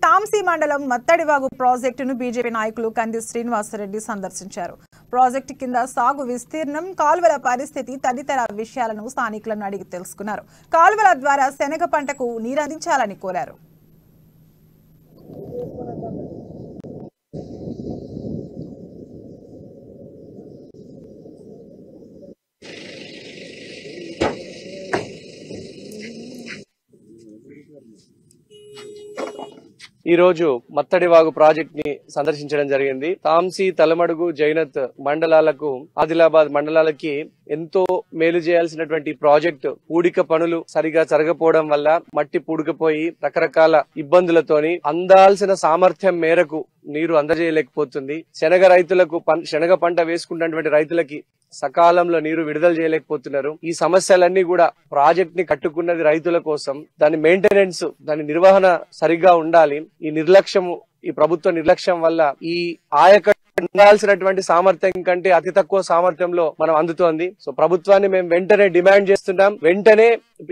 తాంసీ మండలం మత్తడివాగు ప్రాజెక్టును బీజేపీ నాయకులు కంది శ్రీనివాసరెడ్డి సందర్శించారు. ప్రాజెక్టు కింద సాగు విస్తీర్ణం, కాల్వల పరిస్థితి తదితర విషయాలను స్థానికులను అడిగి తెలుసుకున్నారు. కాల్వల ద్వారా శనగ పంటకు నీరందించాలని కోరారు. ఈ రోజు మత్తడివాగు ప్రాజెక్ట్ ని సందర్శించడం జరిగింది. తాంసీ, తలమడుగు, జైనత్ మండలాలకు, ఆదిలాబాద్ మండలాలకి ఎంతో మేలు చేయాల్సినటువంటి ప్రాజెక్టు పూడిక పనులు సరిగా జరగపోవడం వల్ల మట్టి పూడుకుపోయి రకరకాల ఇబ్బందులతోని అందాల్సిన సామర్థ్యం మేరకు నీరు అందజేయలేకపోతుంది. శనగ రైతులకు శనగ పంట వేసుకున్నటువంటి రైతులకి సకాలంలో నీరు విడుదల చేయలేకపోతున్నారు. ఈ సమస్యలన్నీ కూడా ప్రాజెక్ట్ ని కట్టుకున్నది రైతుల కోసం. దాని మెయింటెనెన్స్, దాని నిర్వహణ సరిగ్గా ఉండాలి. ఈ నిర్లక్ష్యము, ఈ ప్రభుత్వ నిర్లక్ష్యం వల్ల ఈ ఆయకట్టు ఉండాల్సినటువంటి సామర్థ్యం కంటే అతి తక్కువ సామర్థ్యంలో మనం అందుతోంది. సో ప్రభుత్వాన్ని మేము వెంటనే డిమాండ్ చేస్తున్నాం. వెంటనే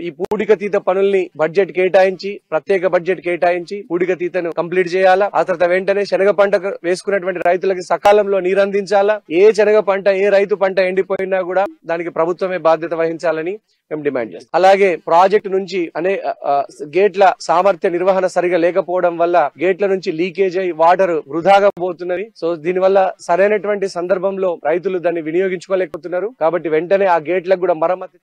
ఈ పూడిక తీత పనుల్ని బడ్జెట్ కేటాయించి, ప్రత్యేక బడ్జెట్ కేటాయించి పూడిక తీతను కంప్లీట్ చేయాలా. ఆ తర్వాత వెంటనే శనగ పంట వేసుకున్నటువంటి రైతులకి సకాలంలో నీరందించాలా. ఏ శనగ పంట, ఏ రైతు పంట ఎండిపోయినా కూడా దానికి ప్రభుత్వమే బాధ్యత వహించాలని మేము డిమాండ్ చేస్తాం. అలాగే ప్రాజెక్టు నుంచి గేట్ల సామర్థ్య నిర్వహణ సరిగా లేకపోవడం వల్ల గేట్ల నుంచి లీకేజ్ అయి వాటర్ వృధాగా పోతున్నది. సో దీనివల్ల సరైనటువంటి సందర్భంలో రైతులు దాన్ని వినియోగించుకోలేకపోతున్నారు. కాబట్టి వెంటనే ఆ గేట్లకు కూడా మరమ్మతు